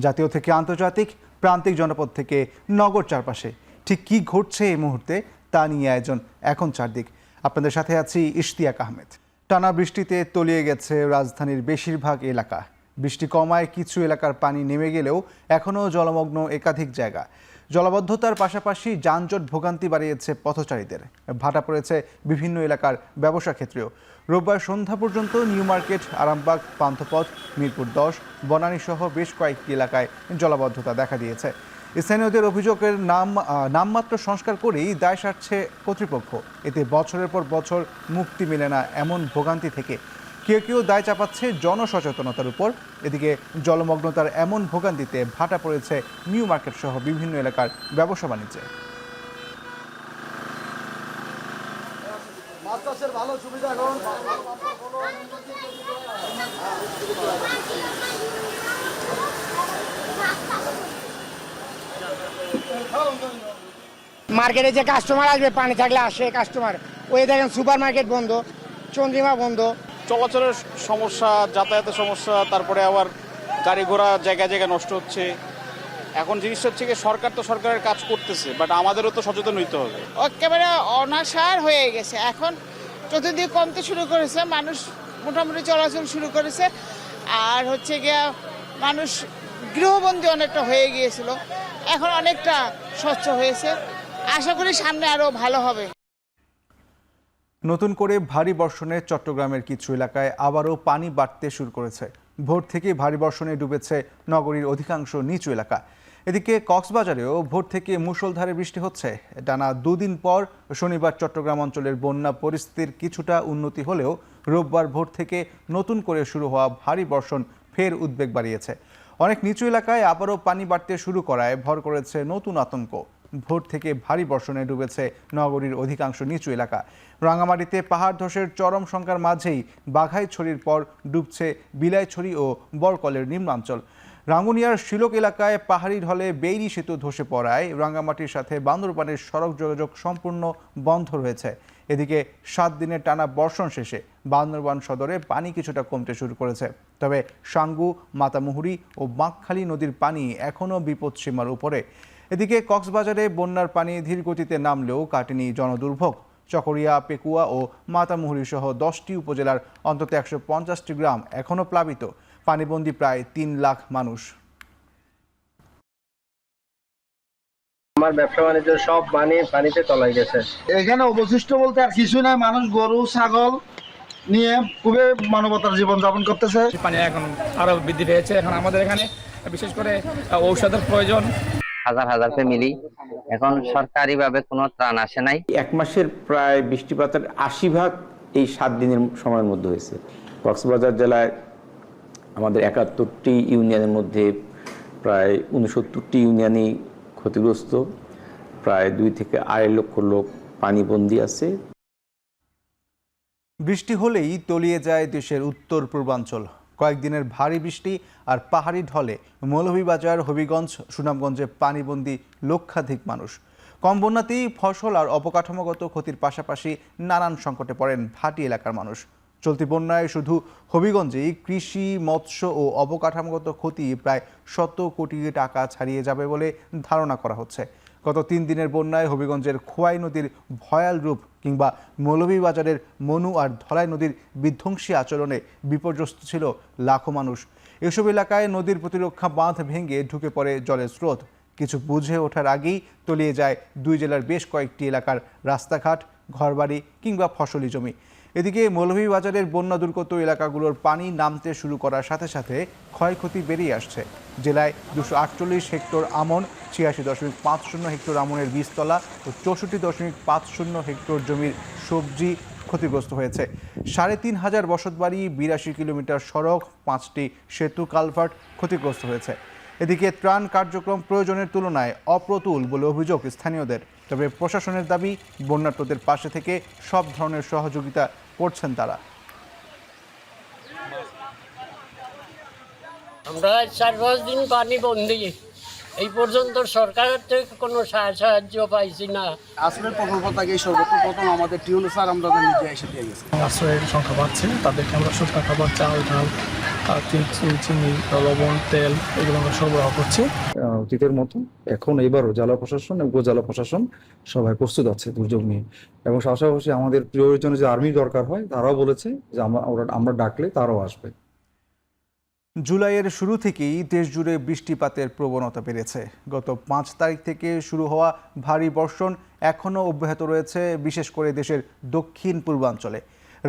জাতীয় থেকে আন্তর্জাতিক, প্রান্তিক জনপদ থেকে নগর চারপাশে ঠিক কী ঘটছে এই মুহূর্তে তা নিয়ে আয়োজন এখন চারদিক। আপনাদের সাথে আছি ইশতিয়াক আহমেদ। টানা বৃষ্টিতে তলিয়ে গেছে রাজধানীর বেশিরভাগ এলাকা। বৃষ্টি কমায় কিছু এলাকার পানি নেমে গেলেও এখনও জলমগ্ন একাধিক জায়গা। জলাবদ্ধতার পাশাপাশি যানজট ভোগান্তি বাড়িয়েছে পথচারীদের। ভাটা পড়েছে বিভিন্ন এলাকার ব্যবসা ক্ষেত্রেও। রোববার সন্ধ্যা পর্যন্ত নিউ মার্কেট, আরামবাগ, পান্থপথ, মিরপুর 10, বনানী সহ বেশ কয়েকটি এলাকায় জলাবদ্ধতা দেখা দিয়েছে। স্থানীয়দের অভিযোগের নামমাত্র সংস্কার করেই দায় সারছে কর্তৃপক্ষ। এতে বছরের পর বছর মুক্তি মেলে না এমন ভোগান্তি থেকে। কেউ কেউ দায় চাপাচ্ছে জনসচেতনতার উপর। এদিকে জলমগ্নতার এমন ভোগান্তিতে ভাটা পড়েছে নিউ মার্কেট সহ বিভিন্ন এলাকার ব্যবসা বাণিজ্যে। মার্কেটে যে কাস্টমার আসবে, পানি থাকলে আসে কাস্টমার, ওই দেখেন সুপার মার্কেট বন্ধ, চন্দ্রিমা বন্ধ। চলাচলের সমস্যা, যাতায়াতের সমস্যা, তারপরে আবার গাড়ি ঘোড়া জায়গায় জায়গায় নষ্ট হচ্ছে। এখন জিনিসটা হচ্ছে কি, সরকার তো সরকারের কাজ করতেছে, বাট আমাদেরও তো সচেতন হইতে হবে। একেবারে অনাসার হয়ে গেছে। এখন চতুর্দিকে কমতে শুরু করেছে, মানুষ মোটামুটি চলাচল শুরু করেছে। আর হচ্ছে গিয়া মানুষ গৃহবন্দী অনেকটা হয়ে গিয়েছিল, এখন অনেকটা স্বচ্ছ হয়েছে। আশা করি সামনে আরও ভালো হবে। নতুন করে ভারী বর্ষণে চট্টগ্রামের কিছু এলাকায় আবারও পানি বাড়তে শুরু করেছে। ভোর থেকে ভারী বর্ষণে ডুবেছে নগরীর অধিকাংশ নিচু এলাকা। এদিকে কক্সবাজারেও ভোর থেকে মুষলধারে বৃষ্টি হচ্ছে। টানা দুদিন পর শনিবার চট্টগ্রাম অঞ্চলের বন্যা পরিস্থিতির কিছুটা উন্নতি হলেও রোববার ভোর থেকে নতুন করে শুরু হওয়া ভারী বর্ষণ ফের উদ্বেগ বাড়িয়েছে। অনেক নিচু এলাকায় আবারও পানি বাড়তে শুরু করায় ভর করেছে নতুন আতঙ্ক। ভোর থেকে ভারী বর্ষণে ডুবেছে নগরীর অধিকাংশ নিচু এলাকা। রাঙামাটিতে পাহাড় ধসের চরম সংখ্যার মাঝেই বাঘাইছড়ির পর ডুবছে বিলাইছড়ি ও বরকলের নিম্নাঞ্চল। রাঙ্গুনিয়ার শিলক এলাকায় পাহাড়ি ঢলে বেইলি সেতু ধসে পড়ায় রাঙ্গামাটির সাথে বান্দরবানের সড়ক যোগাযোগ সম্পূর্ণ বন্ধ রয়েছে। এদিকে 7 দিনের টানা বর্ষণ শেষে বান্দরবান সদরে পানি কিছুটা কমতে শুরু করেছে। তবে সাঙ্গু, মাতামুহুরী ও বাঁকখালী নদীর পানি এখনও বিপদসীমার উপরে। এদিকে কক্সবাজারে বন্যার পানি ধীর গতিতে নামলেও কাটেনি জনদুর্ভোগ। চকরিয়া, পেকুয়া ও মাতামুহুরী সহ 10টি উপজেলার অন্তত 150টি গ্রাম এখনও প্লাবিত। পানিবন্দী প্রায় 3 লাখ মানুষ। আমার ব্যবসা বাণিজ্য সব পানিতে তলায় গেছে। এখানে অবশিষ্ট বলতে আর কিছু নাই, মানুষ গরু ছাগল নিয়ে খুবই মানবতার জীবন যাপন করতেছে। পানি এখন আরো বৃদ্ধি পেয়েছে। এখন আমাদের এখানে বিশেষ করে ঔষধের প্রয়োজন। হাজার হাজার ফ্যামিলি, এখন সরকারিভাবে কোনো ত্রাণ আসে নাই। 1 মাসের প্রায় বৃষ্টিপাতের 80% এই 7 দিনের সময়ের মধ্যে হয়েছে। কক্সবাজার জেলায় আমাদের 71টি ইউনিয়নের মধ্যে প্রায় 69টি ইউনিয়নই ক্ষতিগ্রস্ত। প্রায় 2 থেকে 2.5 লক্ষ লোক পানিবন্দী আছে। বৃষ্টি হলেই তলিয়ে যায় দেশের উত্তর পূর্বাঞ্চল। কয়েকদিনের ভারী বৃষ্টি আর পাহাড়ি ঢলে মৌলভীবাজার, হবিগঞ্জ, সুনামগঞ্জে পানিবন্দী লক্ষাধিক মানুষ। কম বন্যাতেই ফসল আর অবকাঠামোগত ক্ষতির পাশাপাশি নানান সংকটে পড়েন ভাটি এলাকার মানুষ। চলতি বন্যায় শুধু হবিগঞ্জেই কৃষি, মৎস্য ও অবকাঠামোগত ক্ষতি প্রায় 100 কোটি টাকা ছাড়িয়ে যাবে বলে ধারণা করা হচ্ছে। গত 3 দিনের বন্যায় হবিগঞ্জের খোয়াই নদীর ভয়াল রূপ কিংবা মৌলভীবাজারের মনু আর ধলাই নদীর বিধ্বংসী আচরণে বিপর্যস্ত ছিল লাখো মানুষ। এসব এলাকায় নদীর প্রতিরক্ষা বাঁধ ভেঙে ঢুকে পড়ে জলের স্রোত। কিছু বুঝে ওঠার আগেই তলিয়ে যায় 2 জেলার বেশ কয়েকটি এলাকার রাস্তাঘাট, ঘরবাড়ি কিংবা ফসলি জমি। এদিকে মৌলভীবাজারের বন্যা দুর্গত এলাকাগুলোর পানি নামতে শুরু করার সাথে সাথে ক্ষয়ক্ষতি বেরিয়ে আসছে। জেলায় 248 হেক্টর আমন, 86.50 হেক্টর আমনের বীজতলা ও 64.50 হেক্টর জমির সবজি ক্ষতিগ্রস্ত হয়েছে। 3,500 বসতবাড়ি, 82 কিলোমিটার সড়ক, 5টি সেতু কালভার্ট ক্ষতিগ্রস্ত হয়েছে। এদিকে ত্রাণ কার্যক্রম প্রয়োজনের তুলনায় অপ্রতুল বলে অভিযোগ স্থানীয়দের। তবে প্রশাসনের দাবি, বন্যার্তদের পাশে থেকে সব ধরনের সহযোগিতা করছেন তারা। আমরা 4-5 দিন পানি বন্দি, এই পর্যন্ত সরকারের থেকে কোনো সাহায্য পাইছি না। আশ্রয়ের প্রকল্প থেকে সর্বপ্রথম আমাদের টিউন স্যার আমরা নিজে এসে দিয়ে গেছি। আশ্রয়ের সংখ্যা বাড়ছে, তাদেরকে আমরা শুকনো খাবার, চাল, ডাল চিনি, লবণ, তেল এগুলো আমরা সরবরাহ করছি। অতীতের মতো এখন এবারও জেলা প্রশাসন এবং উপজেলা প্রশাসন সবাই প্রস্তুত আছে দুর্যোগ নিয়ে, এবং পাশাপাশি আমাদের প্রয়োজনে যে আর্মি দরকার হয় তারাও বলেছে যে আমরা ডাকলে তারাও আসবে। জুলাইয়ের শুরু থেকেই দেশ জুড়ে বৃষ্টিপাতের প্রবণতা বেড়েছে। গত ৫ তারিখ থেকে শুরু হওয়া ভারী বর্ষণ এখনও অব্যাহত রয়েছে, বিশেষ করে দেশের দক্ষিণ পূর্বাঞ্চলে।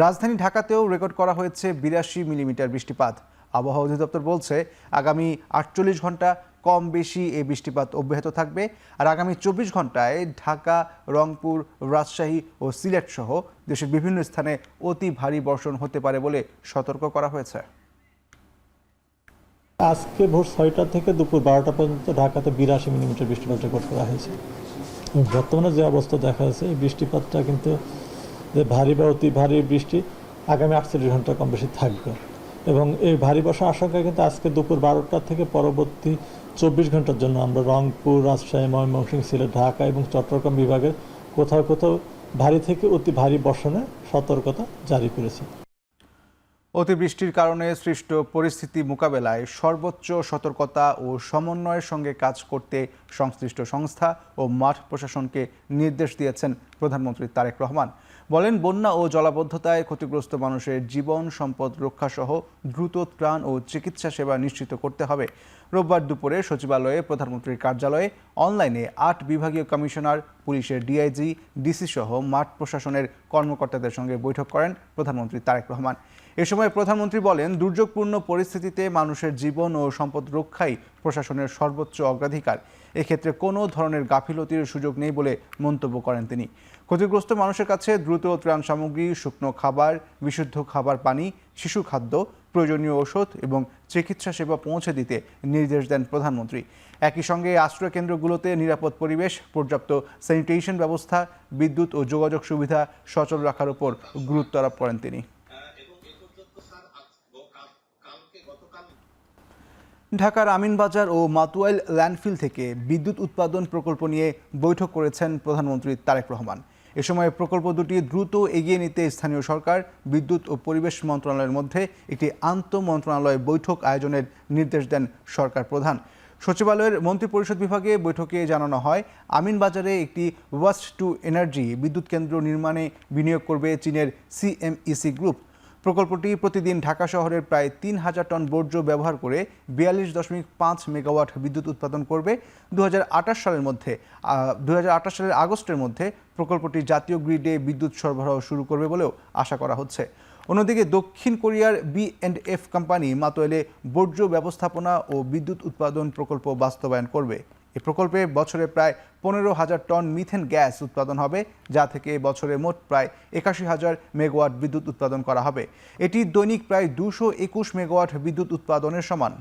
রাজধানী ঢাকাতেও রেকর্ড করা হয়েছে ৮২ মিলিমিটার বৃষ্টিপাত। আবহাওয়া অধিদপ্তর বলছে আগামী ৪৮ ঘন্টা কম বেশি এই বৃষ্টিপাত অব্যাহত থাকবে। আর আগামী ২৪ ঘন্টায় ঢাকা, রংপুর, রাজশাহী ও সিলেট সহ দেশের বিভিন্ন স্থানে অতি ভারী বর্ষণ হতে পারে বলে সতর্ক করা হয়েছে। আজকে ভোর ৬টা থেকে দুপুর ১২টা পর্যন্ত ঢাকাতে ৮২ মিলিমিটার বৃষ্টিপাত রেকর্ড করা হয়েছে। বর্তমানে যে অবস্থা দেখা যাচ্ছে এই বৃষ্টিপাতটা কিন্তু যে ভারী বা অতি ভারী বৃষ্টি আগামী ৪৮ ঘন্টা কম বেশি থাকবে, এবং এই ভারী বর্ষার আশঙ্কা কিন্তু আজকে দুপুর ১২টা থেকে পরবর্তী ২৪ ঘন্টার জন্য আমরা রংপুর, রাজশাহী, ময়মনসিংহ, সিলেট, ঢাকা এবং চট্টগ্রাম বিভাগের কোথাও কোথাও ভারী থেকে অতি ভারী বর্ষণে সতর্কতা জারি করেছি। অতিবৃষ্টির কারণে সৃষ্ট পরিস্থিতি মোকাবেলায় সর্বোচ্চ সতর্কতা ও সমন্বয়ের সঙ্গে কাজ করতে সংশ্লিষ্ট সংস্থা ও মাঠ প্রশাসনকে নির্দেশ দিয়েছেন প্রধানমন্ত্রী তারেক রহমান। বলেন, বন্যা ও জলাবদ্ধতায় ক্ষতিগ্রস্ত মানুষের জীবন সম্পদ রক্ষাসহ দ্রুত ত্রাণ ও চিকিৎসা সেবা নিশ্চিত করতে হবে। রোববার দুপুরে সচিবালয়ে প্রধানমন্ত্রীর কার্যালয়ে অনলাইনে ৮ বিভাগীয় কমিশনার, পুলিশের ডিআইজি, ডিসি সহ মাঠ প্রশাসনের কর্মকর্তাদের সঙ্গে বৈঠক করেন প্রধানমন্ত্রী তারেক রহমান। এ সময় প্রধানমন্ত্রী বলেন, দুর্যোগপূর্ণ পরিস্থিতিতে মানুষের জীবন ও সম্পদ রক্ষাই প্রশাসনের সর্বোচ্চ অগ্রাধিকার। এক্ষেত্রে কোনো ধরনের গাফিলতির সুযোগ নেই বলে মন্তব্য করেন তিনি। ক্ষতিগ্রস্ত মানুষের কাছে দ্রুত ত্রাণ সামগ্রী, শুকনো খাবার, বিশুদ্ধ খাবার পানি, শিশু খাদ্য, প্রয়োজনীয় ওষুধ এবং চিকিৎসা সেবা পৌঁছে দিতে নির্দেশ দেন প্রধানমন্ত্রী। একই সঙ্গে আশ্রয় কেন্দ্রগুলোতে নিরাপদ পরিবেশ, পর্যাপ্ত স্যানিটেশন ব্যবস্থা, বিদ্যুৎ ও যোগাযোগ সুবিধা সচল রাখার উপর গুরুত্ব আরোপ করেন তিনি। ঢাকার আমিনবাজার ও মাতুয়াইল ল্যান্ডফিল থেকে বিদ্যুৎ উৎপাদন প্রকল্প নিয়ে বৈঠক করেছেন প্রধানমন্ত্রী তারেক রহমান। এ সময় প্রকল্প দুটি দ্রুত এগিয়ে নিতে স্থানীয় সরকার, বিদ্যুৎ ও পরিবেশ মন্ত্রণালয়ের মধ্যে একটি আন্তঃমন্ত্রণালয় বৈঠক আয়োজনের নির্দেশ দেন সরকার প্রধান। সচিবালয়ের মন্ত্রিপরিষদ বিভাগে বৈঠকে জানানো হয়, আমিনবাজারে একটি ওয়েস্ট টু এনার্জি বিদ্যুৎ কেন্দ্র নির্মাণে বিনিয়োগ করবে চীনের সিএমইসি গ্রুপ। প্রকল্পটি প্রতিদিন ঢাকা শহরের প্রায় ৩,০০০ টন বর্জ্য ব্যবহার করে ৪২.৫ মেগাওয়াট বিদ্যুৎ উৎপাদন করবে। ২০২৮ সালের আগস্টের মধ্যে প্রকল্পটি জাতীয় গ্রিডে বিদ্যুৎ সরবরাহ শুরু করবে বলেও আশা করা হচ্ছে। অন্যদিকে দক্ষিণ কোরিয়ার B&F কোম্পানি মাতুয়াইলে বর্জ্য ব্যবস্থাপনা ও বিদ্যুৎ উৎপাদন প্রকল্প বাস্তবায়ন করবে। এই প্রকল্পে বছরে প্রায় ১৫,০০০ টন মিথেন গ্যাস উৎপাদন হবে, যা থেকে বছরে মোট প্রায় ৮১,০০০ মেগাওয়াট বিদ্যুৎ উৎপাদন করা হবে। এটি দৈনিক প্রায় ২২১ মেগাওয়াট বিদ্যুৎ উৎপাদনের সমান।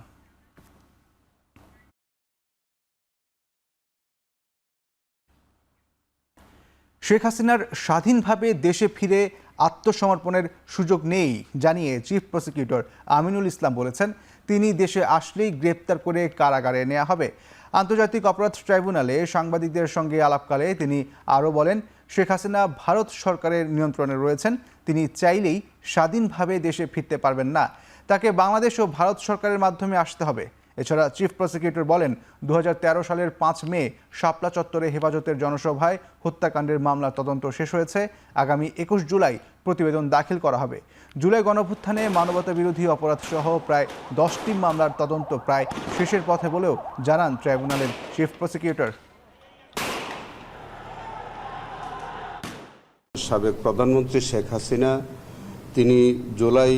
শেখ হাসিনার স্বাধীনভাবে দেশে ফিরে আত্মসমর্পণের সুযোগ নেই জানিয়ে চিফ প্রসিকিউটর আমিনুল ইসলাম বলেছেন, তিনি দেশে আসলেই গ্রেপ্তার করে কারাগারে নেওয়া হবে। আন্তর্জাতিক অপরাধ ট্রাইব্যুনালে সাংবাদিকদের সঙ্গে আলাপকালে তিনি আরও বলেন, শেখ হাসিনা ভারত সরকারের নিয়ন্ত্রণে রয়েছেন, তিনি চাইলেই স্বাধীনভাবে দেশে ফিরতে পারবেন না, তাকে বাংলাদেশ ও ভারত সরকারের মাধ্যমে আসতে হবে। এছাড়া চিফ প্রসিকিউটর বলেন, ২০১৩ সালের ৫ মে শাপলা চত্বরে হেফাজতের জনসভায় হত্যাকাণ্ডের মামলার তদন্ত শেষ হয়েছে। আগামী ২১ জুলাই প্রতিবেদন দাখিল করা হবে। জুলাই গণঅভ্যুত্থানে মানবতা বিরোধী অপরাধসহ প্রায় ১০টি মামলার তদন্ত প্রায় শেষের পথে বলেও জানান ট্রাইব্যুনালের চিফ প্রসিকিউটর। সাবেক প্রধানমন্ত্রী শেখ হাসিনা তিনি জুলাই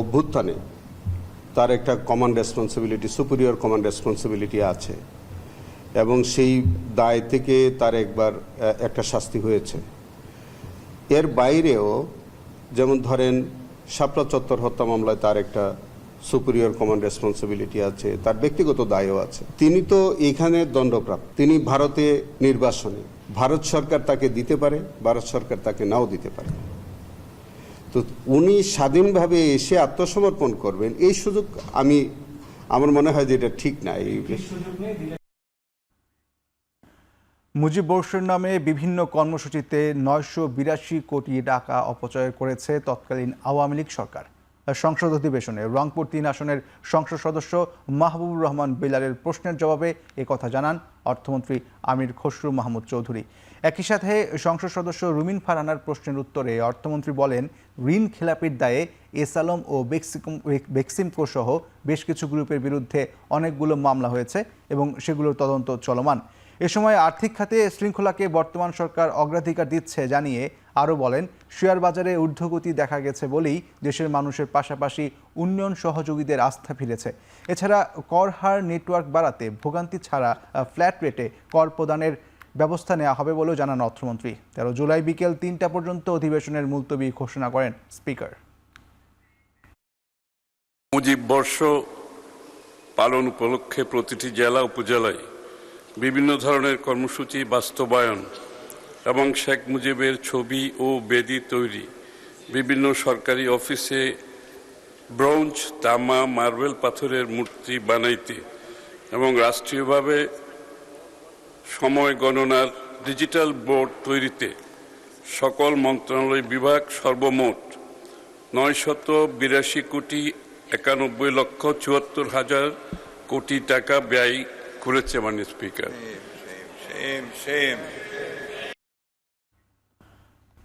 অভ্যুত্থানে তার একটা command responsibility, superior command responsibility আছে, এবং সেই দায় থেকে তার একবার একটা শাস্তি হয়েছে। এর বাইরেও যেমন ধরেন শাপলা চত্বর হত্যা মামলায় তার একটা সুপিরিয়র কমান্ড রেসপন্সিবিলিটি আছে, তার ব্যক্তিগত দায়ও আছে। তিনি তো এখানে দণ্ডপ্রাপ্ত, তিনি ভারতে নির্বাসনে, ভারত সরকার তাকে দিতে পারে, ভারত সরকার তাকে নাও দিতে পারে। তো উনি স্বাধীনভাবে এসে আত্মসমর্পণ করবেন এই সুযোগ আমার মনে হয় যে এটা ঠিক না। মুজিব বর্ষের নামে বিভিন্ন কর্মসূচিতে ৯৮২ কোটি টাকা অপচয় করেছে তৎকালীন আওয়ামী লীগ সরকার। সংসদ অধিবেশনে রংপুর 3 আসনের সংসদ সদস্য মাহবুবুর রহমান বিলালের প্রশ্নের জবাবে একথা জানান অর্থমন্ত্রী আমির খসরু মাহমুদ চৌধুরী। একই সাথে সংসদ সদস্য রুমিন ফারহানার প্রশ্নের উত্তরে অর্থমন্ত্রী বলেন, ঋণ খেলাপির দায়ে এসালম ও বেক্সিমকো সহ বেশ কিছু গ্রুপের বিরুদ্ধে অনেকগুলো মামলা হয়েছে এবং সেগুলোর তদন্ত চলমান। এ সময় আর্থিক খাতে শৃঙ্খলাকে বর্তমান সরকার অগ্রাধিকার দিচ্ছে জানিয়ে আরও বলেন, শেয়ার বাজারে ঊর্ধ্বগতি দেখা গেছে বলেই দেশের মানুষের পাশাপাশি উন্নয়ন সহযোগীদের আস্থা ফিরেছে। এছাড়া কর হার নেটওয়ার্ক বাড়াতে ভোগান্তি ছাড়া ফ্ল্যাট রেটে কর প্রদানের ব্যবস্থা নেওয়া হবে বলেও জানান অর্থমন্ত্রী। 13 জুলাই বিকেল 3টা পর্যন্ত অধিবেশনের মুলতবি ঘোষণা করেন স্পিকার। মুজিব বর্ষ পালন উপলক্ষে প্রতিটি জেলা উপজেলায় বিভিন্ন ধরনের কর্মসূচি বাস্তবায়ন এবং শেখ মুজিবের ছবি ও বেদি তৈরি, বিভিন্ন সরকারি অফিসে ব্রোঞ্জ, তামা, মার্বেল পাথরের মূর্তি বানাইতে এবং রাষ্ট্রীয়ভাবে সময় গণনার ডিজিটাল বোর্ড তৈরিতে সকল মন্ত্রণালয় বিভাগ সর্বমোট 982,91,74,74,000 কোটি টাকা ব্যয় করেছে মাননীয় স্পিকার।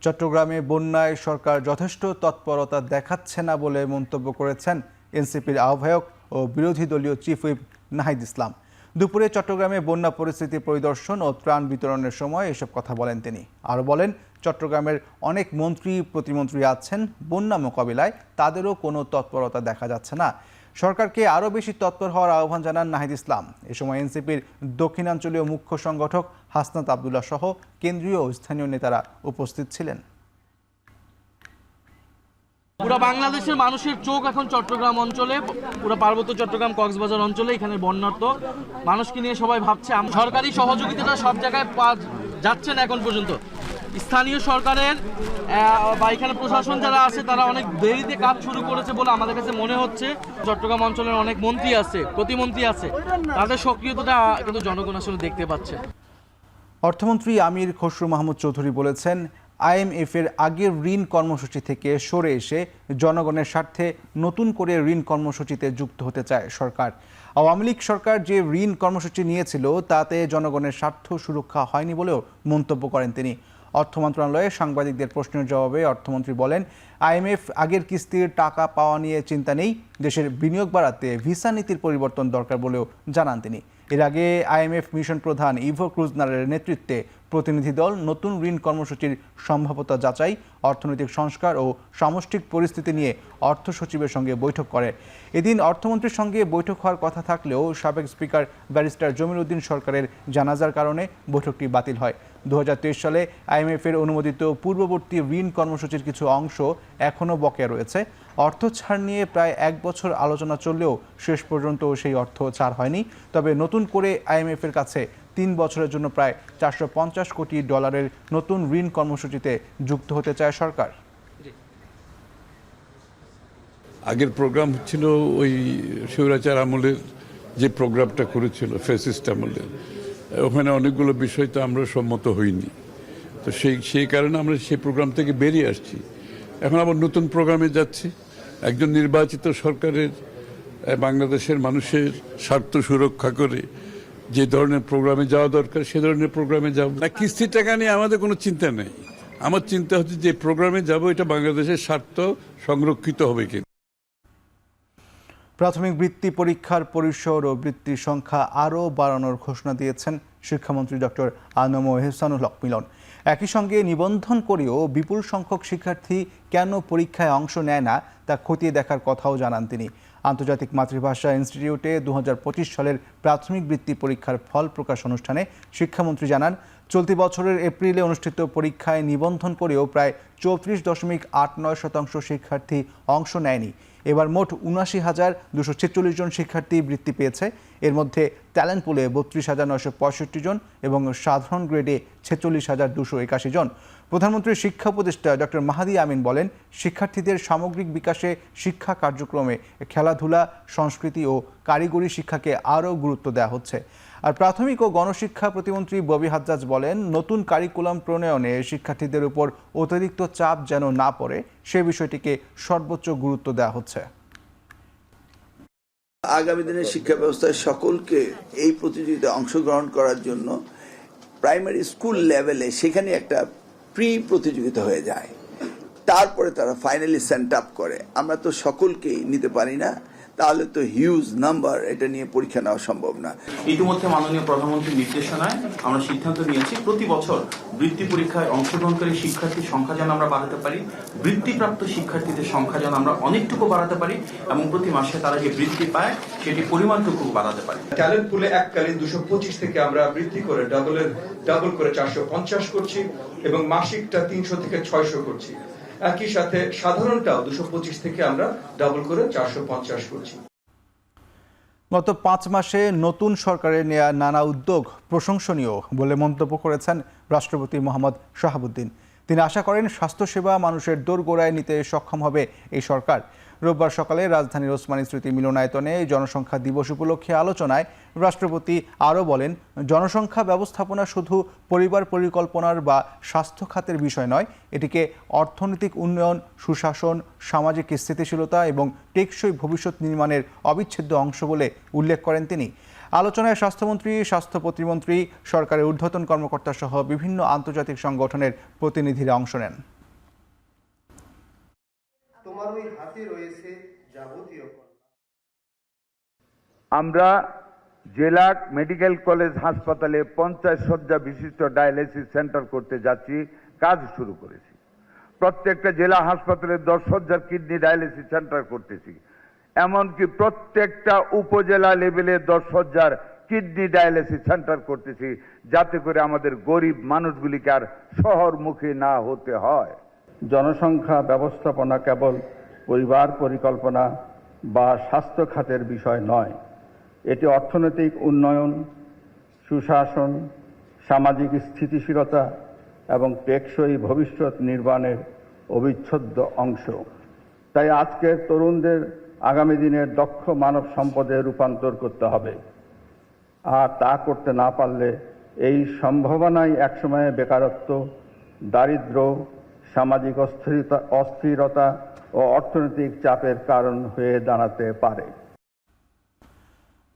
চট্টগ্রামে বন্যায় সরকার যথেষ্ট তৎপরতা দেখাচ্ছে না বলে মন্তব্য করেছেন এনসিপির আহ্বায়ক ও বিরোধী দলীয় চিফ হুইপ নাহিদ ইসলাম। দুপুরে চট্টগ্রামে বন্যা পরিস্থিতি পরিদর্শন ও ত্রাণ বিতরণের সময় এসব কথা বলেন তিনি। আরও বলেন, চট্টগ্রামের অনেক মন্ত্রী প্রতিমন্ত্রী আছেন, বন্যা মোকাবিলায় তাদেরও কোনো তৎপরতা দেখা যাচ্ছে না। সরকারকে আরও বেশি তৎপর হওয়ার আহ্বান জানান নাহিদ ইসলাম। এ সময় এনসিপির দক্ষিণাঞ্চলীয় মুখ্য সংগঠক হাসনাত আবদুল্লাহ সহ কেন্দ্রীয় ও স্থানীয় নেতারা উপস্থিত ছিলেন। পুরো বাংলাদেশের মানুষের চোখ এখন চট্টগ্রাম অঞ্চলে, পুরো পার্বত্য চট্টগ্রাম কক্সবাজার অঞ্চলে। এখানে বন্যার্ত মানুষকে নিয়ে সবাই ভাবছে। সরকারি সহযোগিতাটা সব জায়গায় যাচ্ছে না এখন পর্যন্ত। স্থানীয় সরকারের বা এখানে প্রশাসন যারা আছে তারা অনেক দেরিতে কাজ শুরু করেছে বলে আমাদের কাছে মনে হচ্ছে। চট্টগ্রাম অঞ্চলের অনেক মন্ত্রী আছে, প্রতিমন্ত্রী আছে, তাদের সক্রিয়তাটা কিন্তু জনগণ আসলে দেখতে পাচ্ছে। অর্থমন্ত্রী আমির খসরু মাহমুদ চৌধুরী বলেছেন, IMF এর আগের ঋণ কর্মসূচি থেকে সরে এসে জনগণের স্বার্থে নতুন করে ঋণ কর্মসূচিতে যুক্ত হতে চায় সরকার। আওয়ামী লীগ সরকার যে ঋণ কর্মসূচি নিয়েছিল তাতে জনগণের স্বার্থ সুরক্ষা হয়নি বলেও মন্তব্য করেন তিনি। অর্থ মন্ত্রণালয়ে সাংবাদিকদের প্রশ্নের জবাবে অর্থমন্ত্রী বলেন, IMF আগের কিস্তির টাকা পাওয়া নিয়ে চিন্তা নেই, দেশের বিনিয়োগ বাড়াতে ভিসা নীতির পরিবর্তন দরকার বলেও জানান তিনি। এর আগে IMF মিশন প্রধান ইভো ক্রুজনারের নেতৃত্বে প্রতিনিধি দল নতুন ঋণ কর্মসূচির সম্ভাব্যতা যাচাই, অর্থনৈতিক সংস্কার ও সামষ্টিক পরিস্থিতি নিয়ে অর্থ সচিবের সঙ্গে বৈঠক করে। এদিন অর্থমন্ত্রীর সঙ্গে বৈঠক হওয়ার কথা থাকলেও সাবেক স্পিকার ব্যারিস্টার জমির উদ্দিন সরকারের জানাজার কারণে বৈঠকটি বাতিল হয়। 2023 সালে IMF এর অনুমোদিত পূর্ববর্তী ঋণ কর্মসূচির কিছু অংশ এখনও বকেয়া রয়েছে। অর্থ ছাড় নিয়ে প্রায় 1 বছর আলোচনা চললেও শেষ পর্যন্ত সেই অর্থ ছাড় হয়নি। তবে নতুন করে IMF এর কাছে 3 বছরের জন্য প্রায় $450 কোটি নতুন ঋণ কর্মসূচিতে যুক্ত হতে চায় সরকার। আগের প্রোগ্রাম ছিল ওই স্বৈরাচার আমলের যে প্রোগ্রামটা করেছিল ফ্যাসিস্ট আমলের, ওখানে অনেকগুলো বিষয় তো আমরা সম্মত হইনি। তো সেই কারণে আমরা সেই প্রোগ্রাম থেকে বেরিয়ে আসছি। এখন আবার নতুন প্রোগ্রামে যাচ্ছি। একজন নির্বাচিত সরকারের বাংলাদেশের মানুষের স্বার্থ সুরক্ষা করে যে ধরনের প্রোগ্রামে যাওয়া দরকার সে ধরনের প্রোগ্রামে যাব না। কিস্তির টাকা নিয়ে আমাদের কোনো চিন্তা নেই। আমার চিন্তা হচ্ছে যে প্রোগ্রামে যাব এটা বাংলাদেশের স্বার্থ সংরক্ষিত হবে কিনা। প্রাথমিক বৃত্তি পরীক্ষার পরিসর ও বৃত্তির সংখ্যা আরও বাড়ানোর ঘোষণা দিয়েছেন শিক্ষামন্ত্রী ডক্টর আনম এহসানুল হক মিলন। একই সঙ্গে নিবন্ধন করেও বিপুল সংখ্যক শিক্ষার্থী কেন পরীক্ষায় অংশ নেয় না তা খতিয়ে দেখার কথাও জানান তিনি। আন্তর্জাতিক মাতৃভাষা ইনস্টিটিউটে 2025 সালের প্রাথমিক বৃত্তি পরীক্ষার ফল প্রকাশ অনুষ্ঠানে শিক্ষামন্ত্রী জানান, চলতি বছরের এপ্রিলে অনুষ্ঠিত পরীক্ষায় নিবন্ধন করেও প্রায় 34.89% শিক্ষার্থী অংশ নেয়নি। এবার মোট 79,246 জন শিক্ষার্থী বৃত্তি পেয়েছে। এর মধ্যে ট্যালেন্ট পুলে ৩২,৯৬৫ জন এবং সাধারণ গ্রেডে ৪৬,২৮১ জন। প্রধানমন্ত্রীর শিক্ষা উপদেষ্টা ডক্টর মাহাদি আমিন বলেন, শিক্ষার্থীদের সামগ্রিক বিকাশে শিক্ষা কার্যক্রমে খেলাধুলা, সংস্কৃতি ও কারিগরি শিক্ষাকে আরও গুরুত্ব দেওয়া হচ্ছে। আর প্রাথমিক ও গণশিক্ষা প্রতিমন্ত্রী ববি হাজ্জাজ বলেন, নতুন কারিকুলাম প্রণয়নে শিক্ষার্থীদের উপর অতিরিক্ত চাপ যেন না পড়ে সে বিষয়টিকে সর্বোচ্চ গুরুত্ব দেওয়া হচ্ছে। আগামী দিনের শিক্ষা ব্যবস্থায় সকলকে এই প্রতিযোগিতায় অংশগ্রহণ করার জন্য প্রাইমারি স্কুল লেভেলে সেখানে একটা প্রি প্রতিযোগিতা হয়ে যায়, তারপরে তারা ফাইনালি সেন্ট আপ করে। আমরা তো সকলকেই নিতে পারি না, তাহলে তো হিউজ নাম্বার, এটা নিয়ে পরীক্ষা নেওয়া সম্ভব না। ইতিমধ্যে মাননীয় প্রধানমন্ত্রীর নির্দেশনায় আমরা সিদ্ধান্ত নিয়েছি প্রতি বছর বৃত্তি পরীক্ষায় অংশগ্রহণকারী শিক্ষার্থীর সংখ্যা যেন আমরা বাড়াতে পারি, বৃত্তিপ্রাপ্ত শিক্ষার্থীদের সংখ্যা যেন আমরা অনেকটুকু বাড়াতে পারি এবং প্রতি মাসে তারা যে বৃত্তি পায় সেটি পরিমাণটুকু বাড়াতে পারি। ট্যালেন্ট পুলে এককালীন 225 থেকে আমরা বৃদ্ধি করে ডাবল করে 450 করছি এবং মাসিকটা 300 থেকে 600 করছি। একই সাথে সাধারণটাও 225 থেকে আমরা ডাবল করে 450 করছি। গত 5 মাসে নতুন সরকারের নেয়া নানা উদ্যোগ প্রশংসনীয় বলে মন্তব্য করেছেন রাষ্ট্রপতি মোহাম্মদ শাহাবুদ্দিন। তিনি আশা করেন স্বাস্থ্যসেবা মানুষের দোরগোড়ায় নিতে সক্ষম হবে এই সরকার। রোববার সকালে রাজধানীর ওসমানী স্মৃতি মিলনায়তনে জনসংখ্যা দিবস উপলক্ষে আলোচনায় রাষ্ট্রপতি আরও বলেন, জনসংখ্যা ব্যবস্থাপনা শুধু পরিবার পরিকল্পনার বা স্বাস্থ্য খাতের বিষয় নয়, এটিকে অর্থনৈতিক উন্নয়ন, সুশাসন, সামাজিক স্থিতিশীলতা এবং টেকসই ভবিষ্যৎ নির্মাণের অবিচ্ছেদ্য অংশ বলে উল্লেখ করেন তিনি। আলোচনায় স্বাস্থ্যমন্ত্রী, স্বাস্থ্য প্রতিমন্ত্রী, সরকারের ঊর্ধ্বতন কর্মকর্তা সহ বিভিন্ন আন্তর্জাতিক সংগঠনের প্রতিনিধিরা অংশ নেন। আমরা জেলা মেডিকেল কলেজ হাসপাতালে 50 শয্যা বিশিষ্ট ডায়ালিসিস সেন্টার করতে যাচ্ছি, কাজ শুরু করেছি। প্রত্যেকটা জেলা হাসপাতালে 10 শয্যার কিডনি ডায়ালিসিস সেন্টার করতেছি। এমনকি প্রত্যেকটা উপজেলা লেভেলে 10 শয্যার কিডনি ডায়ালিসিস সেন্টার করতেছি, যাতে করে আমাদের গরিব মানুষগুলিকে আর শহরমুখী না হতে হয়। জনসংখ্যা ব্যবস্থাপনা কেবল পরিবার পরিকল্পনা বা স্বাস্থ্য খাতের বিষয় নয়, এটি অর্থনৈতিক উন্নয়ন, সুশাসন, সামাজিক স্থিতিশীলতা এবং টেকসই ভবিষ্যৎ নির্মাণের অবিচ্ছেদ্য অংশ। তাই আজকের তরুণদের আগামী দিনের দক্ষ মানব সম্পদে রূপান্তর করতে হবে। আর তা করতে না পারলে এই সম্ভাবনাই একসময়ে বেকারত্ব, দারিদ্র্য, সামাজিক অস্থিরতা ও অর্থনৈতিক চাপের কারণ হয়ে দাঁড়াতে পারে।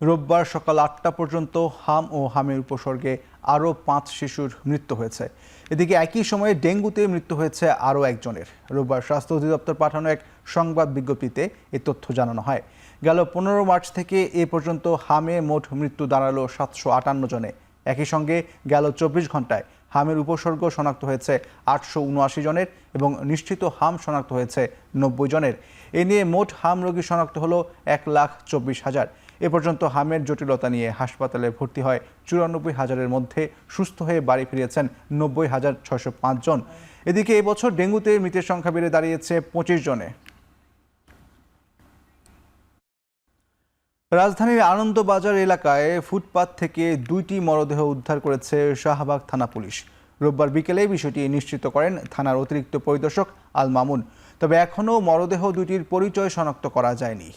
রোববার সকাল 8টা পর্যন্ত হাম ও হামের উপসর্গে আরও 5 শিশুর মৃত্যু হয়েছে। এদিকে একই সময়ে ডেঙ্গুতে মৃত্যু হয়েছে আরও একজনের। রোববার স্বাস্থ্য অধিদপ্তর পাঠানো এক সংবাদ বিজ্ঞপ্তিতে এ তথ্য জানানো হয়। গেল 15 মার্চ থেকে এ পর্যন্ত হামে মোট মৃত্যু দাঁড়ালো 758 জনে। একই সঙ্গে গেল 24 ঘন্টায় হামের উপসর্গ শনাক্ত হয়েছে 879 জনের এবং নিশ্চিত হাম শনাক্ত হয়েছে 90 জনের। এ নিয়ে মোট হাম রোগী শনাক্ত হলো 1,24,000। এ পর্যন্ত হামের জটিলতা নিয়ে হাসপাতালে ভর্তি হয় 94,000-এর মধ্যে সুস্থ হয়ে বাড়ি ফিরেছেন 90,605 জন। এদিকে এবছর ডেঙ্গুতে মৃতের সংখ্যা বেড়ে দাঁড়িয়েছে 25 জনে। রাজধানীর আনন্দবাজার এলাকায় ফুটপাত থেকে 2টি মরদেহ উদ্ধার করেছে শাহবাগ থানা পুলিশ। রোববার বিকেলে বিষয়টি নিশ্চিত করেন থানার অতিরিক্ত পরিদর্শক আল মামুন। তবে এখনও মরদেহ দুটির পরিচয় শনাক্ত করা যায়নি।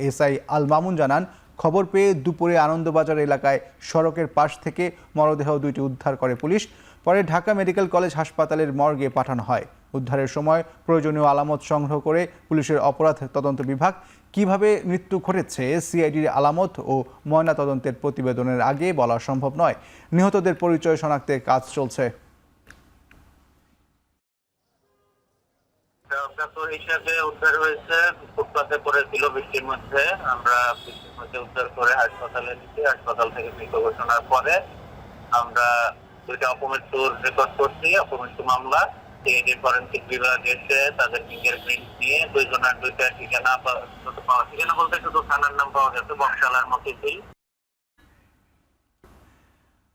এসআই আল মামুন জানান, খবর পেয়ে দুপুরে আনন্দবাজার এলাকায় সড়কের পাশ থেকে মরদেহ দুইটি উদ্ধার করে পুলিশ। পরে ঢাকা মেডিকেল কলেজ হাসপাতালের মর্গে পাঠানো হয়। উদ্ধারের সময় প্রয়োজনীয় আলামত সংগ্রহ করে পুলিশের অপরাধ তদন্ত বিভাগ কিভাবে মৃত্যু ঘটেছে সিআইডির আলামত ও ময়না তদন্তের প্রতিবেদনের আগে বলা সম্ভব নয়। নিহতদের পরিচয় শনাক্তের কাজ চলছে। হিসাবে উদ্ধার হয়েছে, ফুটপাতে পড়েছিল বৃষ্টির মধ্যে। আমরা বৃষ্টির মধ্যে উদ্ধার করে হাসপাতালে নিচ্ছি। হাসপাতাল থেকে মৃত ঘোষণার পরে আমরা 2টা অপমৃত্যুর রেকর্ড করছি, অপমৃত্যু মামলা। সিআইডি ফরেনসিক বিভাগ এসে তাদের ফিঙ্গারপ্রিন্ট নিয়ে 2 জনের 2টা ঠিকানা পাওয়া, ঠিকানা বলতে শুধু থানার নাম পাওয়া গেছে, বংশালার মতিঝিল।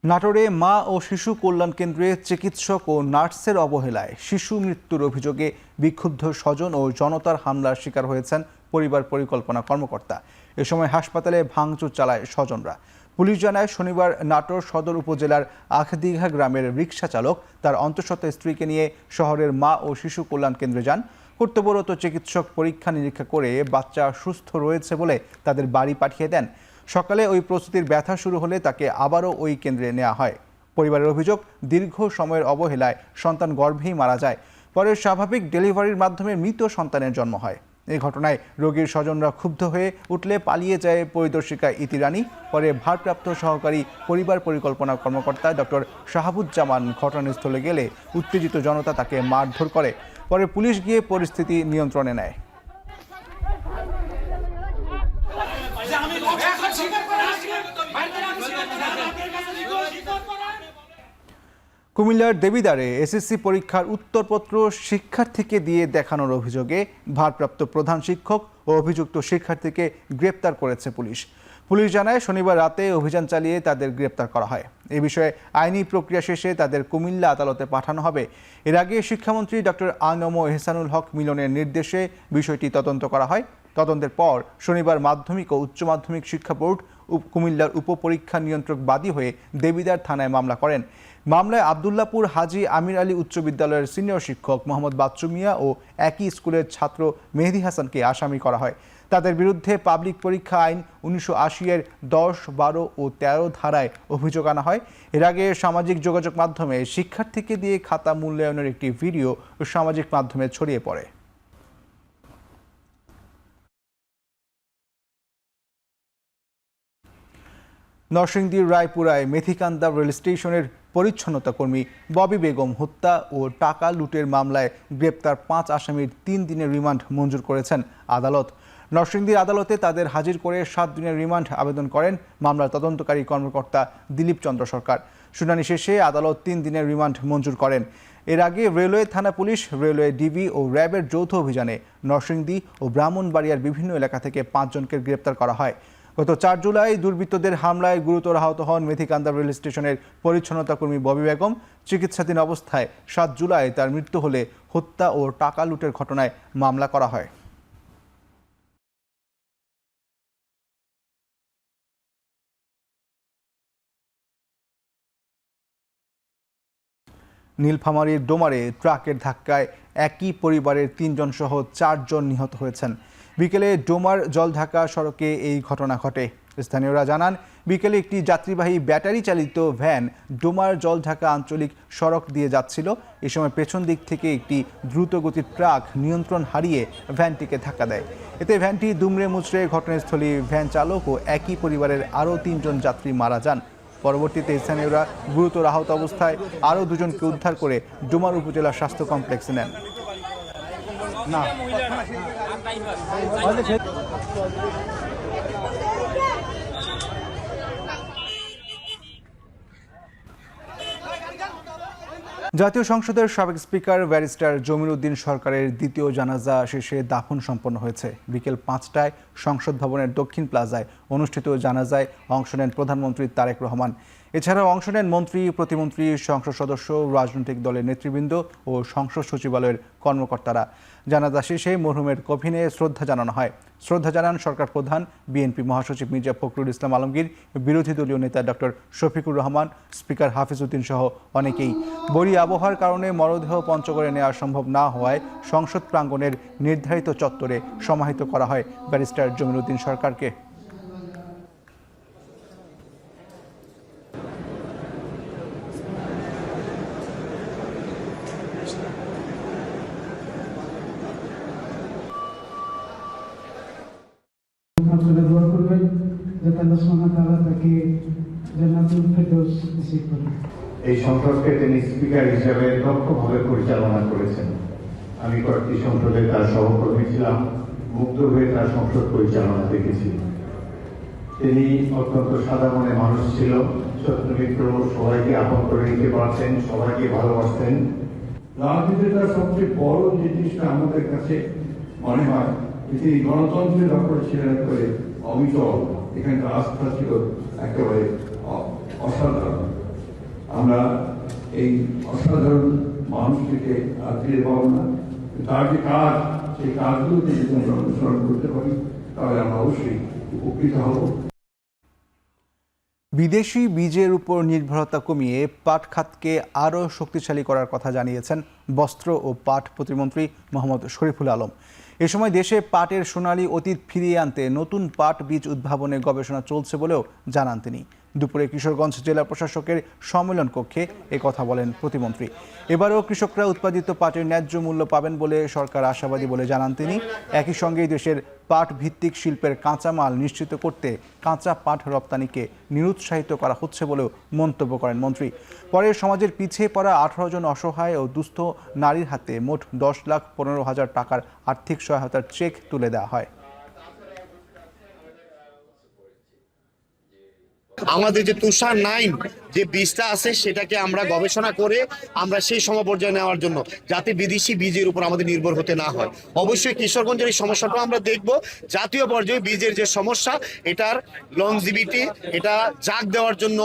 নাটোরে মা ও শিশু কল্যাণ কেন্দ্রে চিকিৎসক ও নার্সের অবহেলায় শিশু মৃত্যুর অভিযোগে বিক্ষুব্ধ স্বজন ও জনতার হামলার শিকার হয়েছেন পরিবার পরিকল্পনা কর্মকর্তা। এ সময় হাসপাতালে ভাঙচুর চালায় স্বজনরা। পুলিশ জানায়, শনিবার নাটোর সদর উপজেলার আখদিঘা গ্রামের রিকশা চালক তার অন্তঃসত্ত্বা স্ত্রীকে নিয়ে শহরের মা ও শিশু কল্যাণ কেন্দ্রে যান। কর্তব্যরত চিকিৎসক পরীক্ষা নিরীক্ষা করে বাচ্চা সুস্থ রয়েছে বলে তাদের বাড়ি পাঠিয়ে দেন। সকালে ওই প্রসূতির ব্যথা শুরু হলে তাকে আবারও ওই কেন্দ্রে নেওয়া হয়। পরিবারের অভিযোগ, দীর্ঘ সময়ের অবহেলায় সন্তান গর্ভেই মারা যায়। পরে স্বাভাবিক ডেলিভারির মাধ্যমে মৃত সন্তানের জন্ম হয়। এই ঘটনায় রোগীর স্বজনরা ক্ষুব্ধ হয়ে উঠলে পালিয়ে যায় পরিদর্শিকা ইতি রানী। পরে ভারপ্রাপ্ত সহকারী পরিবার পরিকল্পনা কর্মকর্তা ডক্টর শাহাবুজ্জামান ঘটনাস্থলে গেলে উত্তেজিত জনতা তাকে মারধর করে। পরে পুলিশ গিয়ে পরিস্থিতি নিয়ন্ত্রণে নেয়। কুমিল্লার দেবিদ্বারে এসএসসি পরীক্ষার উত্তরপত্র শিক্ষার্থীকে দিয়ে দেখানোর অভিযোগে ভারপ্রাপ্ত প্রধান শিক্ষক ও অভিযুক্ত শিক্ষার্থীকে গ্রেপ্তার করেছে পুলিশ। পুলিশ জানায়, শনিবার রাতে অভিযান চালিয়ে তাদের গ্রেপ্তার করা হয়। এ বিষয়ে আইনি প্রক্রিয়া শেষে তাদের কুমিল্লা আদালতে পাঠানো হবে। এর আগে শিক্ষামন্ত্রী ডক্টর আ.ন.ম এহসানুল হক মিলনের নির্দেশে বিষয়টি তদন্ত করা হয়। তদন্তের পর শনিবার মাধ্যমিক ও উচ্চ মাধ্যমিক শিক্ষা বোর্ড কুমিল্লার উপপরীক্ষা নিয়ন্ত্রক বাদী হয়ে দেবিদ্বার থানায় মামলা করেন। মামলায় আবদুল্লাপুর হাজী আমির আলী উচ্চ বিদ্যালয়ের সিনিয়র শিক্ষক মোহাম্মদ বাচ্চু মিয়া ও একই স্কুলের ছাত্র মেহেদী হাসানকে আসামি করা হয়। তাদের বিরুদ্ধে পাবলিক পরীক্ষা আইন 1980-এর 10, 12 ও 13 ধারায় অভিযোগ আনা হয়। এর আগে সামাজিক যোগাযোগ মাধ্যমে শিক্ষার্থীকে দিয়ে খাতা মূল্যায়নের একটি ভিডিও সামাজিক মাধ্যমে ছড়িয়ে পড়ে। নরসিংদীর রায়পুরায় মেথিকান্দা রেল স্টেশনের পরিচ্ছন্নতা কর্মী ববি বেগম হত্যা ও টাকা লুটের মামলায় গ্রেপ্তার 5 আসামির 3 দিনের রিমান্ড মঞ্জুর করেছেন আদালত। নরসিংদীর আদালতে তাদের হাজির করে 7 দিনের রিমান্ড আবেদন করেন মামলার তদন্তকারী কর্মকর্তা দিলীপ চন্দ্র সরকার। শুনানি শেষে আদালত 3 দিনের রিমান্ড মঞ্জুর করেন। এর আগে রেলওয়ে থানা পুলিশ, রেলওয়ে ডিবি ও র্যাবের যৌথ অভিযানে নরসিংদী ও ব্রাহ্মণবাড়িয়ার বিভিন্ন এলাকা থেকে 5 জনকে গ্রেপ্তার করা হয়। গত 4 জুলাই দুর্বৃত্তদের হামলায় গুরুতর আহত হন মেথিকান্দা রেল স্টেশনের পরিচ্ছন্নতা কর্মী ববি বেগম। চিকিৎসাধীন অবস্থায় 7 জুলাই তার মৃত্যু হলে হত্যা ও টাকা লুটের ঘটনায় মামলা করা হয়। নীলফামারীর ডোমারে ট্রাকের ধাক্কায় একই পরিবারের 3 জন সহ 4 জন নিহত হয়েছেন। বিকেলে ডোমার জলঢাকা সড়কে এই ঘটনা ঘটে। স্থানীয়রা জানান, বিকেলে একটি যাত্রীবাহী ব্যাটারি চালিত ভ্যান ডোমার জলঢাকা আঞ্চলিক সড়ক দিয়ে যাচ্ছিল। এ সময় পেছন দিক থেকে একটি দ্রুতগতির ট্রাক নিয়ন্ত্রণ হারিয়ে ভ্যানটিকে ধাক্কা দেয়। এতে ভ্যানটি দুমড়ে মুচড়ে ঘটনাস্থলে ভ্যান চালক ও একই পরিবারের আরও 3 জন যাত্রী মারা যান। পরবর্তীতে স্থানীয়রা গুরুতর আহত অবস্থায় আরও 2 জনকে উদ্ধার করে ডোমার উপজেলা স্বাস্থ্য কমপ্লেক্সে নেন। জাতীয় সংসদের সাবেক স্পিকার ব্যারিস্টার জমির উদ্দিন সরকারের দ্বিতীয় জানাজা শেষে দাফন সম্পন্ন হয়েছে। বিকেল 5টায় সংসদ ভবনের দক্ষিণ প্লাজায় অনুষ্ঠিত জানাজায় অংশ নেন প্রধানমন্ত্রী তারেক রহমান। এছাড়াও অংশ নেন মন্ত্রী, প্রতিমন্ত্রী, সংসদ সদস্য, রাজনৈতিক দলের নেতৃবৃন্দ ও সংসদ সচিবালয়ের কর্মকর্তারা। জানাজা শেষে মরহুমের কফিনে শ্রদ্ধা জানানো হয়। শ্রদ্ধা জানান সরকার প্রধান, বিএনপি মহাসচিব মির্জা ফখরুল ইসলাম আলমগীর, বিরোধী দলীয় নেতা ডক্টর শফিকুর রহমান, স্পিকার হাফিজ উদ্দিন সহ অনেকেই। বরি আবহাওয়ার কারণে মরদেহ পঞ্চগড়ে নেওয়া সম্ভব না হওয়ায় সংসদ প্রাঙ্গণের নির্ধারিত চত্বরে সমাহিত করা হয় ব্যারিস্টার জমির উদ্দিন সরকারকে। এই সংসদকে তিনি স্পিকার হিসেবে দক্ষভাবে পরিচালনা করেছেন। আমি কয়েকটি সংসদে তার সহকর্মী ছিলাম, মুগ্ধ হয়ে তার সংসদ পরিচালনা দেখেছি। তিনি অত্যন্ত সাদা মনে মানুষ ছিল, শত্রু মিত্র সবাইকে আপন করে নিতে পারতেন, সবাইকে ভালোবাসতেন। রাজনীতির তার সবচেয়ে বড় জিনিসটা আমাদের কাছে মনে হয় তিনি গণতন্ত্রের ব্যাপারে ছিলেন একেবারে অবিচল। এখানকার আস্থা ছিল একেবারে অসাধারণ। আমরা এই অসাধারণ মানুষটিকে আর ফিরে পাবো না। তার যে কাজ সেই কাজগুলোতে যদি আমরা অনুসরণ করতে পারি তাহলে আমরা অবশ্যই উপকৃত হব। বিদেশি বীজের উপর নির্ভরতা কমিয়ে পাট খাতকে আরও শক্তিশালী করার কথা জানিয়েছেন বস্ত্র ও পাট প্রতিমন্ত্রী মোহাম্মদ শরীফুল আলম। এ সময় দেশে পাটের সোনালী অতীত ফিরিয়ে আনতে নতুন পাট বীজ উদ্ভাবনে গবেষণা চলছে বলেও জানান তিনি। দুপুরে কিশোরগঞ্জ জেলা প্রশাসকের সম্মেলন কক্ষে কথা বলেন প্রতিমন্ত্রী। এবারও কৃষকরা উৎপাদিত পাটের ন্যায্য মূল্য পাবেন বলে সরকার আশাবাদী বলে জানান তিনি। একই সঙ্গে দেশের পাট ভিত্তিক শিল্পের কাঁচামাল নিশ্চিত করতে কাঁচা পাট রপ্তানিকে নিরুৎসাহিত করা হচ্ছে বলেও মন্তব্য করেন মন্ত্রী। পরে সমাজের পিছিয়ে পড়া 18 জন অসহায় ও দুস্থ নারীর হাতে মোট 10,15,000 টাকার আর্থিক সহায়তার চেক তুলে দেওয়া হয়। আমাদের যে তুষার 9 যে বীজটা আছে সেটাকে আমরা গবেষণা করে আমরা সেই সমপর্যায়ে নেওয়ার জন্য যাতে বিদেশি বীজের উপর আমাদের নির্ভর হতে না হয়। অবশ্যই কিশোরগঞ্জের এই সমস্যাটা আমরা দেখব। জাতীয় পর্যায়ে বীজের যে সমস্যা এটার লংজিভিটি এটা জাগ দেওয়ার জন্য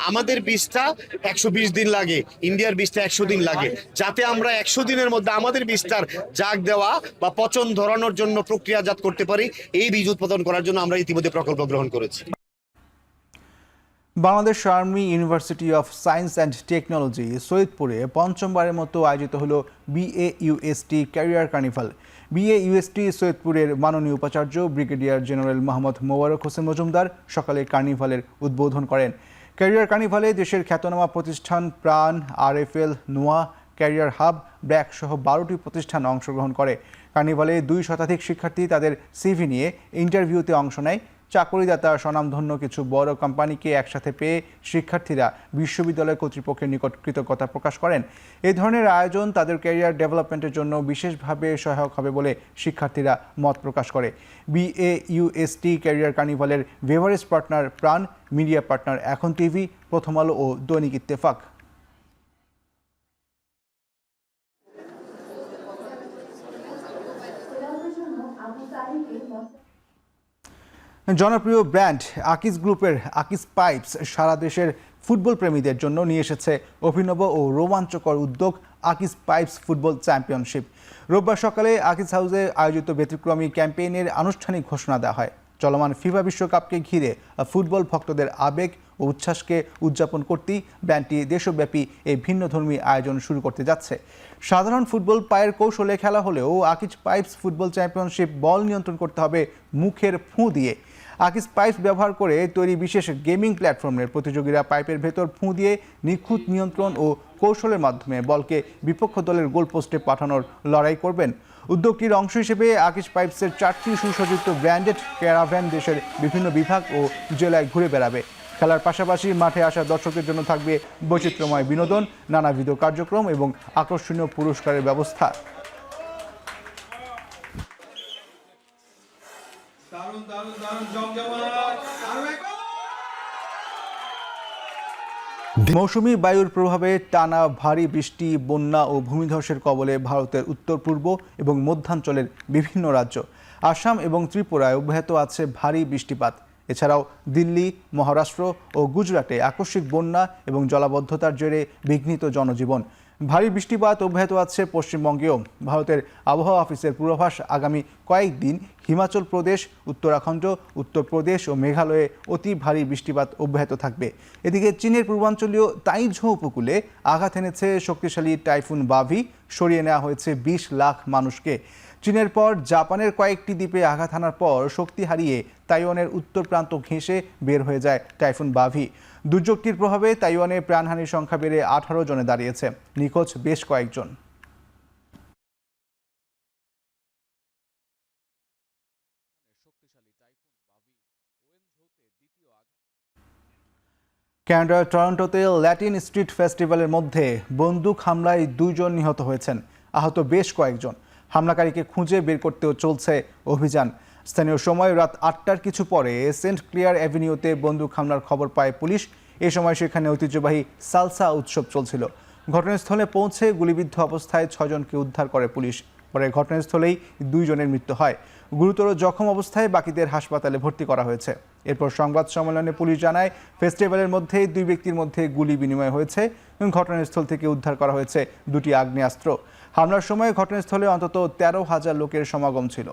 আমাদের বীজটা 120 দিন লাগে, ইন্ডিয়ার বীজটা 100 দিন লাগে। যাতে আমরা 100 দিনের মধ্যে আমাদের বীজটার জাগ দেওয়া বা পচন ধরানোর জন্য প্রক্রিয়াজাত করতে পারি, এই বীজ উৎপাদন করার জন্য আমরা ইতিমধ্যে প্রকল্প গ্রহণ করেছি। Bangladesh army university of science and technology সৈয়দপুরে পঞ্চমবারের মতো আয়োজিত হলো BAUST ক্যারিয়ার কার্নিভাল। BAUST সৈয়দপুরের মাননীয় উপাচার্য ব্রিগেডিয়ার জেনারেল মোহাম্মদ মোবারক হোসেন মজুমদার সকালে কার্নিভালের উদ্বোধন করেন। ক্যারিয়ার কার্নিভালে দেশের খ্যাতনামা প্রতিষ্ঠান প্রাণ, RFL, নোয়া, ক্যারিয়ার হাব, ব্র্যাক সহ 12টি প্রতিষ্ঠান অংশগ্রহণ করে। কার্নিভালে 2 শতাধিক শিক্ষার্থী তাদের CV নিয়ে ইন্টারভিউতে অংশ নেয়। চাকরিদাতা স্বনামধন্য কিছু বড় কোম্পানিকে একসাথে পেয়ে শিক্ষার্থীরা বিশ্ববিদ্যালয় কর্তৃপক্ষের নিকট কৃতজ্ঞতা প্রকাশ করেন। এই ধরনের আয়োজন তাদের ক্যারিয়ার ডেভেলপমেন্টের জন্য বিশেষভাবে সহায়ক হবে বলে শিক্ষার্থীরা মত প্রকাশ করে। BAUST ক্যারিয়ার কার্নিভালের বেভারেজ পার্টনার প্রাণ, মিডিয়া পার্টনার এখন টিভি, প্রথম আলো ও দৈনিক ইত্তেফাক। জনপ্রিয় ব্র্যান্ড আকিজ গ্রুপের আকিজ পাইপস সারা দেশের ফুটবল প্রেমীদের জন্য নিয়ে এসেছে অভিনব ও রোমাঞ্চকর উদ্যোগ আকিজ পাইপস ফুটবল চ্যাম্পিয়নশিপ। রোববার সকালে আকিজ হাউসে আয়োজিত ব্যতিক্রমী ক্যাম্পেইনের আনুষ্ঠানিক ঘোষণা দেওয়া হয়। চলমান ফিফা বিশ্বকাপকে ঘিরে ফুটবল ভক্তদের আবেগ ও উচ্ছ্বাসকে উদযাপন করতেই ব্যান্ডটি দেশব্যাপী এই ভিন্নধর্মী আয়োজন শুরু করতে যাচ্ছে। সাধারণ ফুটবল পায়ের কৌশলে খেলা হলেও আকিজ পাইপস ফুটবল চ্যাম্পিয়নশিপ বল নিয়ন্ত্রণ করতে হবে মুখের ফুঁ দিয়ে। আকিজ পাইপস ব্যবহার করে তৈরি বিশেষ গেমিং প্ল্যাটফর্মের প্রতিযোগীরা পাইপের ভেতর ফুঁ দিয়ে নিখুঁত নিয়ন্ত্রণ ও কৌশলের মাধ্যমে বলকে বিপক্ষ দলের গোলপোস্টে পাঠানোর লড়াই করবেন। উদ্যোগটির অংশ হিসেবে আকিজ পাইপসের 4টি সুসজ্জিত ব্র্যান্ডেড ক্যারাভ্যান দেশের বিভিন্ন বিভাগ ও জেলায় ঘুরে বেড়াবে। খেলার পাশাপাশি মাঠে আসা দর্শকদের জন্য থাকবে বৈচিত্র্যময় বিনোদন, নানাবিধ কার্যক্রম এবং আকর্ষণীয় পুরস্কারের ব্যবস্থা। মৌসুমী বায়ুর প্রভাবে টানা ভারী বৃষ্টি, বন্যা ও ভূমিধসের কবলে ভারতের উত্তর পূর্ব এবং মধ্যাঞ্চলের বিভিন্ন রাজ্য। আসাম এবং ত্রিপুরায় অব্যাহত আছে ভারী বৃষ্টিপাত। এছাড়াও দিল্লি, মহারাষ্ট্র ও গুজরাটে আকস্মিক বন্যা এবং জলাবদ্ধতার জেরে বিঘ্নিত জনজীবন। ভারী বৃষ্টিপাত অব্যাহত আছে পশ্চিমবঙ্গেও। ভারতের আবহাওয়া অফিসের পূর্বাভাস আগামী কয়েকদিন হিমাচল প্রদেশ, উত্তরাখণ্ড, উত্তরপ্রদেশ ও মেঘালয়ে অতি ভারী বৃষ্টিপাত অব্যাহত থাকবে। এদিকে চীনের পূর্বাঞ্চলীয় তাইঝৌ উপকূলে আঘাত এনেছে শক্তিশালী টাইফুন বাভি। সরিয়ে নেওয়া হয়েছে 20 লাখ মানুষকে। চীনের পর জাপানের কয়েকটি দ্বীপে আঘাত হানার পর শক্তি হারিয়ে তাইওয়ানের উত্তর প্রান্ত ঘেঁষে বের হয়ে যায় টাইফুন বাভি। দুর্যোগটির প্রভাবে তাইওয়ানে প্রাণহানির সংখ্যা বেড়ে 18 জনে দাঁড়িয়েছে। নিখোঁজ বেশ কয়েকজন। কানাডার টরন্টোতে ল্যাটিন স্ট্রিট ফেস্টিভ্যালের মধ্যে বন্দুক হামলায় 2 জন নিহত হয়েছেন, আহত বেশ কয়েকজন। হামলাকারীকে খুঁজে বের করতেও চলছে অভিযান। স্থানীয় সময় রাত 8টার কিছু পরে সেন্ট ক্লিয়ার অ্যাভিনিউতে বন্দুক হামলার খবর পায় পুলিশ। এ সময় সেখানে ঐতিহ্যবাহী সালসা উৎসব চলছিল। ঘটনাস্থলে পৌঁছে গুলিবিদ্ধ অবস্থায় 6 জনকে উদ্ধার করে পুলিশ। পরে ঘটনাস্থলেই 2 জনের মৃত্যু হয়। গুরুতর জখম অবস্থায় বাকিদের হাসপাতালে ভর্তি করা হয়েছে। এরপর সংবাদ সম্মেলনে পুলিশ জানায়, ফেস্টিভ্যালের মধ্যেই 2 ব্যক্তির মধ্যে গুলি বিনিময় হয়েছে এবং ঘটনাস্থল থেকে উদ্ধার করা হয়েছে 2টি আগ্নেয়াস্ত্র। হামলার সময় ঘটনাস্থলে অন্তত 13,000 লোকের সমাগম ছিল।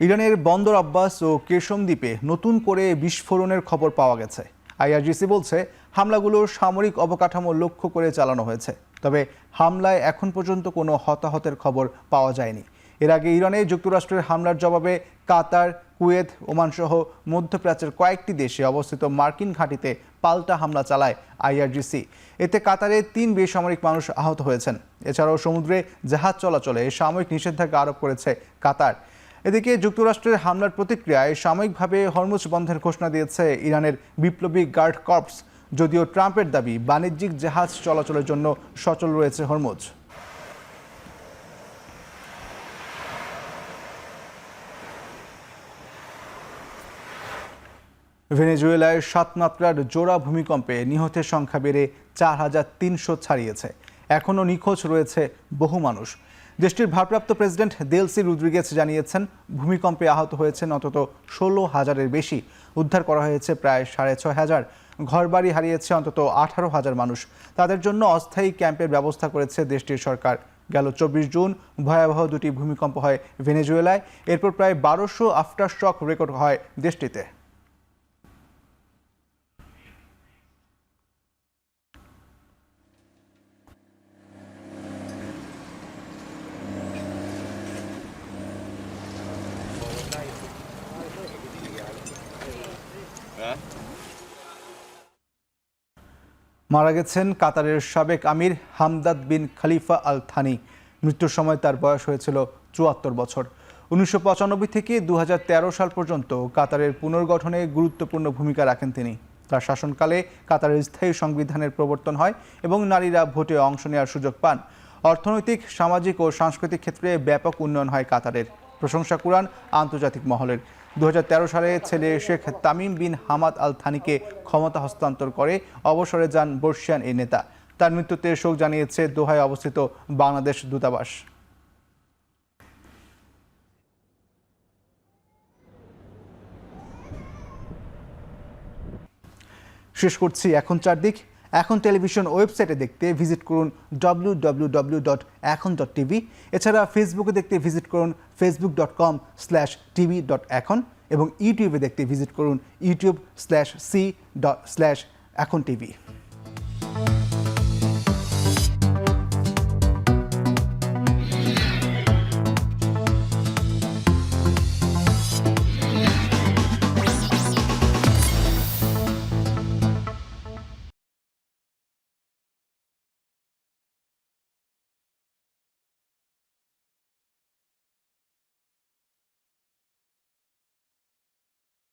ইরানের বন্দর আব্বাস ও কেশম দ্বীপে নতুন করে বিস্ফোরণের খবর পাওয়া গেছে। আইআরজিসি বলছে হামলাগুলো সামরিক অবকাঠামো লক্ষ্য করে চালানো হয়েছে, তবে হামলায় এখন পর্যন্ত কোনো হতাহতের খবর পাওয়া যায়নি। এর আগে ইরানে যুক্তরাষ্ট্রের হামলার জবাবে কাতার, কুয়েত, ওমান সহ মধ্যপ্রাচ্যের কয়েকটি দেশে অবস্থিত মার্কিন ঘাঁটিতে পাল্টা হামলা চালায় আইআরজিসি। এতে কাতারে 3 বেসামরিক মানুষ আহত হয়েছেন। এছাড়াও সমুদ্রে জাহাজ চলাচলে সাময়িক নিষেধাজ্ঞা আরোপ করেছে কাতার। এদিকে যুক্তরাষ্ট্রের হামলার প্রতিক্রিয়ায় সাময়িকভাবে হরমুজ বন্ধের ঘোষণা দিয়েছে ইরানের বিপ্লবী গার্ড কর্পস। যদিও ট্রাম্পের দাবি, বাণিজ্যিক জাহাজ চলাচলের জন্য সচল রয়েছে হরমুজ। ভেনেজুয়েলায় 7 মাত্রার জোড়া ভূমিকম্পে নিহতের সংখ্যা বেড়ে 4,300 ছাড়িয়েছে। এখনও নিখোঁজ রয়েছে বহু মানুষ। দেশটির ভারপ্রাপ্ত প্রেসিডেন্ট দেলসি রদ্রিগেজ জানিয়েছেন, ভূমিকম্পে আহত হয়েছেন অন্তত 16,000-এর বেশি। উদ্ধার করা হয়েছে প্রায় 6,500। ঘরবাড়ি হারিয়েছে অন্তত 18,000 মানুষ। তাদের জন্য অস্থায়ী ক্যাম্পের ব্যবস্থা করেছে দেশটির সরকার। গেল 24 জুন ভয়াবহ 2টি ভূমিকম্প হয় ভেনেজুয়েলায়। এরপর প্রায় 1200 আফটার শক রেকর্ড হয় দেশটিতে। মারা গেছেন কাতারের সাবেক আমির হামদাদ বিন খলিফা আল থানি। মৃত্যুর সময় তার বয়স হয়েছিল 74 বছর। 1995 থেকে 2013 সাল পর্যন্ত কাতারের পুনর্গঠনে গুরুত্বপূর্ণ ভূমিকা রাখেন তিনি। তার শাসনকালে কাতারের স্থায়ী সংবিধানের প্রবর্তন হয় এবং নারীরা ভোটে অংশ নেওয়ার সুযোগ পান। অর্থনৈতিক, সামাজিক ও সাংস্কৃতিক ক্ষেত্রে ব্যাপক উন্নয়ন হয় কাতারের। প্রশংসা কুড়ান আন্তর্জাতিক মহলের। 2013 সালে ছেলে Sheikh Tamim bin Hamad Al থানিকে ক্ষমতা হস্তান্তর করে অবসরে যান বর্ষিয়ান এই নেতা। তার মৃত্যুতে শোক জানিয়েছে দোহায় অবস্থিত বাংলাদেশ দূতাবাস। শেষ করছি এখন চারদিক। এখন টেলিভিশন ওয়েবসাইটে দেখতে ভিজিট করুন www.ekon.tv। এছাড়া ফেসবুকে দেখতে ভিজিট করুন facebook.com/tv.ekon এবং ইউটিউবে দেখতে ভিজিট করুন youtube/c/ekontv।